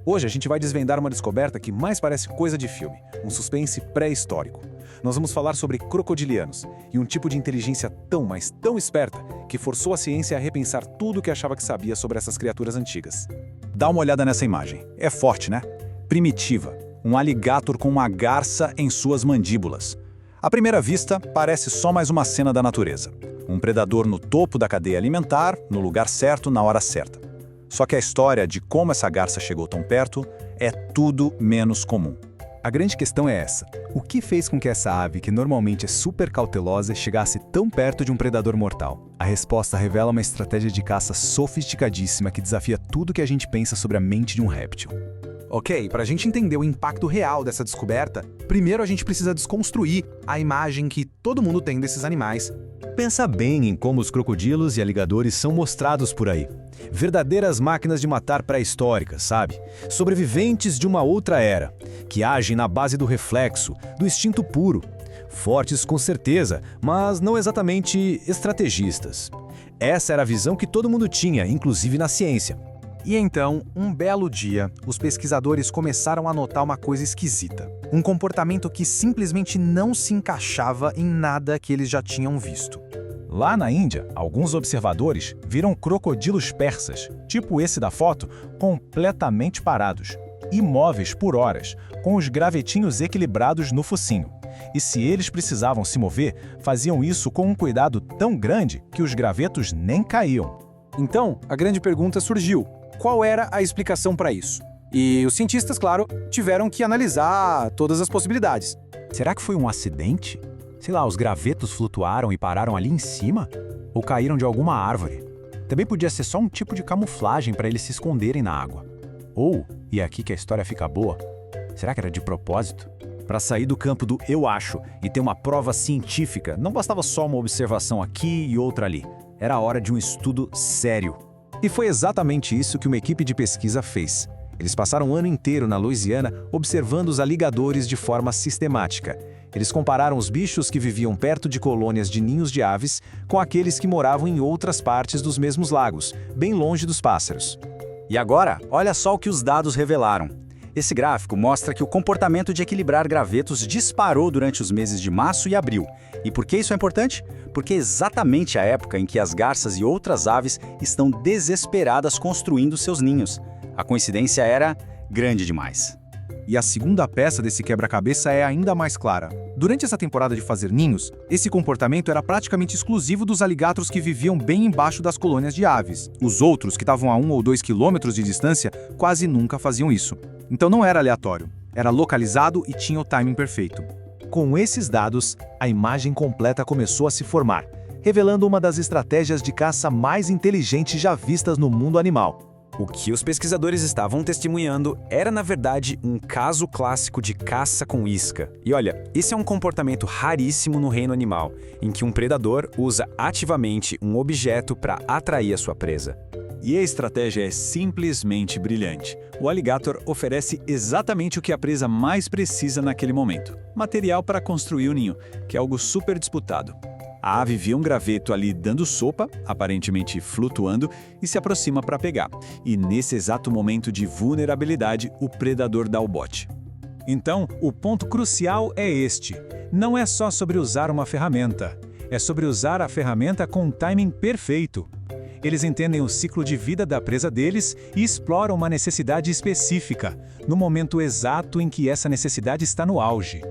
Hoje a gente vai desvendar uma descoberta que mais parece coisa de filme, um suspense pré-histórico. Nós vamos falar sobre crocodilianos e um tipo de inteligência tão, mas tão esperta que forçou a ciência a repensar tudo o que achava que sabia sobre essas criaturas antigas. Dá uma olhada nessa imagem. É forte, né? Primitiva. Um alligator com uma garça em suas mandíbulas. À primeira vista, parece só mais uma cena da natureza. Um predador no topo da cadeia alimentar, no lugar certo, na hora certa. Só que a história de como essa garça chegou tão perto é tudo menos comum. A grande questão é essa. O que fez com que essa ave, que normalmente é super cautelosa, chegasse tão perto de um predador mortal? A resposta revela uma estratégia de caça sofisticadíssima que desafia tudo que a gente pensa sobre a mente de um réptil. Ok, para a gente entender o impacto real dessa descoberta, primeiro a gente precisa desconstruir a imagem que todo mundo tem desses animais. Pensa bem em como os crocodilos e alligadores são mostrados por aí. Verdadeiras máquinas de matar pré-históricas, sabe? Sobreviventes de uma outra era, que agem na base do reflexo, do instinto puro. Fortes com certeza, mas não exatamente estrategistas. Essa era a visão que todo mundo tinha, inclusive na ciência. E então, um belo dia, os pesquisadores começaram a notar uma coisa esquisita. Um comportamento que simplesmente não se encaixava em nada que eles já tinham visto. Lá na Índia, alguns observadores viram crocodilos persas, tipo esse da foto, completamente parados, imóveis por horas, com os gravetinhos equilibrados no focinho. E se eles precisavam se mover, faziam isso com um cuidado tão grande que os gravetos nem caíam. Então, a grande pergunta surgiu: qual era a explicação para isso? E os cientistas, claro, tiveram que analisar todas as possibilidades. Será que foi um acidente? Sei lá, os gravetos flutuaram e pararam ali em cima? Ou caíram de alguma árvore? Também podia ser só um tipo de camuflagem para eles se esconderem na água. Ou, e é aqui que a história fica boa, será que era de propósito? Para sair do campo do eu acho e ter uma prova científica, não bastava só uma observação aqui e outra ali. Era a hora de um estudo sério. E foi exatamente isso que uma equipe de pesquisa fez. Eles passaram o ano inteiro na Louisiana observando os alligadores de forma sistemática. Eles compararam os bichos que viviam perto de colônias de ninhos de aves com aqueles que moravam em outras partes dos mesmos lagos, bem longe dos pássaros. E agora, olha só o que os dados revelaram. Esse gráfico mostra que o comportamento de equilibrar gravetos disparou durante os meses de março e abril. E por que isso é importante? Porque é exatamente a época em que as garças e outras aves estão desesperadas construindo seus ninhos. A coincidência era grande demais. E a segunda peça desse quebra-cabeça é ainda mais clara. Durante essa temporada de fazer ninhos, esse comportamento era praticamente exclusivo dos alligators que viviam bem embaixo das colônias de aves. Os outros, que estavam a 1 ou 2 quilômetros de distância, quase nunca faziam isso. Então não era aleatório, era localizado e tinha o timing perfeito. Com esses dados, a imagem completa começou a se formar, revelando uma das estratégias de caça mais inteligentes já vistas no mundo animal. O que os pesquisadores estavam testemunhando era, na verdade, um caso clássico de caça com isca. E olha, esse é um comportamento raríssimo no reino animal, em que um predador usa ativamente um objeto para atrair a sua presa. E a estratégia é simplesmente brilhante. O alligator oferece exatamente o que a presa mais precisa naquele momento: material para construir o ninho, que é algo super disputado. A ave vê um graveto ali dando sopa, aparentemente flutuando, e se aproxima para pegar. E nesse exato momento de vulnerabilidade, o predador dá o bote. Então, o ponto crucial é este. Não é só sobre usar uma ferramenta. É sobre usar a ferramenta com um timing perfeito. Eles entendem o ciclo de vida da presa deles e exploram uma necessidade específica, no momento exato em que essa necessidade está no auge.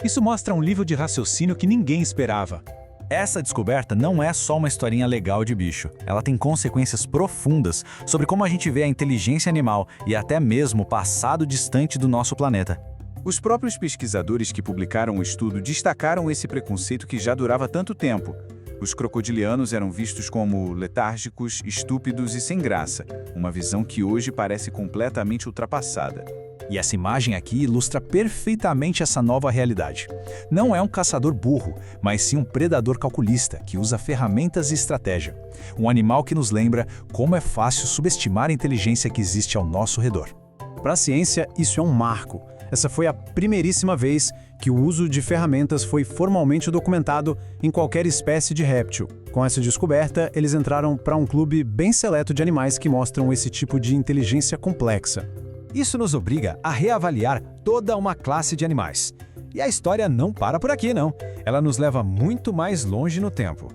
Isso mostra um nível de raciocínio que ninguém esperava. Essa descoberta não é só uma historinha legal de bicho. Ela tem consequências profundas sobre como a gente vê a inteligência animal e até mesmo o passado distante do nosso planeta. Os próprios pesquisadores que publicaram o estudo destacaram esse preconceito que já durava tanto tempo. Os crocodilianos eram vistos como letárgicos, estúpidos e sem graça, uma visão que hoje parece completamente ultrapassada. E essa imagem aqui ilustra perfeitamente essa nova realidade. Não é um caçador burro, mas sim um predador calculista, que usa ferramentas e estratégia. Um animal que nos lembra como é fácil subestimar a inteligência que existe ao nosso redor. Para a ciência, isso é um marco. Essa foi a primeiríssima vez que o uso de ferramentas foi formalmente documentado em qualquer espécie de réptil. Com essa descoberta, eles entraram para um clube bem seleto de animais que mostram esse tipo de inteligência complexa. Isso nos obriga a reavaliar toda uma classe de animais. E a história não para por aqui, não. Ela nos leva muito mais longe no tempo.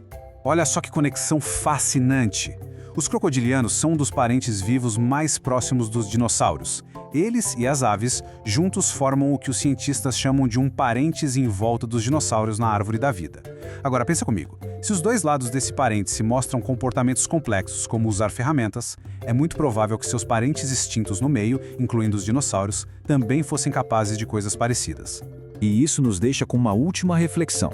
Olha só que conexão fascinante! Os crocodilianos são um dos parentes vivos mais próximos dos dinossauros. Eles e as aves juntos formam o que os cientistas chamam de um parênteses em volta dos dinossauros na árvore da vida. Agora pensa comigo, se os dois lados desse parêntese mostram comportamentos complexos como usar ferramentas, é muito provável que seus parentes extintos no meio, incluindo os dinossauros, também fossem capazes de coisas parecidas. E isso nos deixa com uma última reflexão.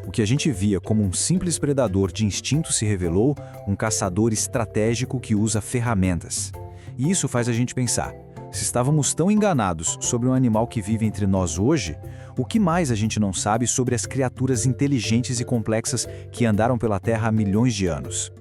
O que a gente via como um simples predador de instinto se revelou um caçador estratégico que usa ferramentas. E isso faz a gente pensar, se estávamos tão enganados sobre um animal que vive entre nós hoje, o que mais a gente não sabe sobre as criaturas inteligentes e complexas que andaram pela Terra há milhões de anos?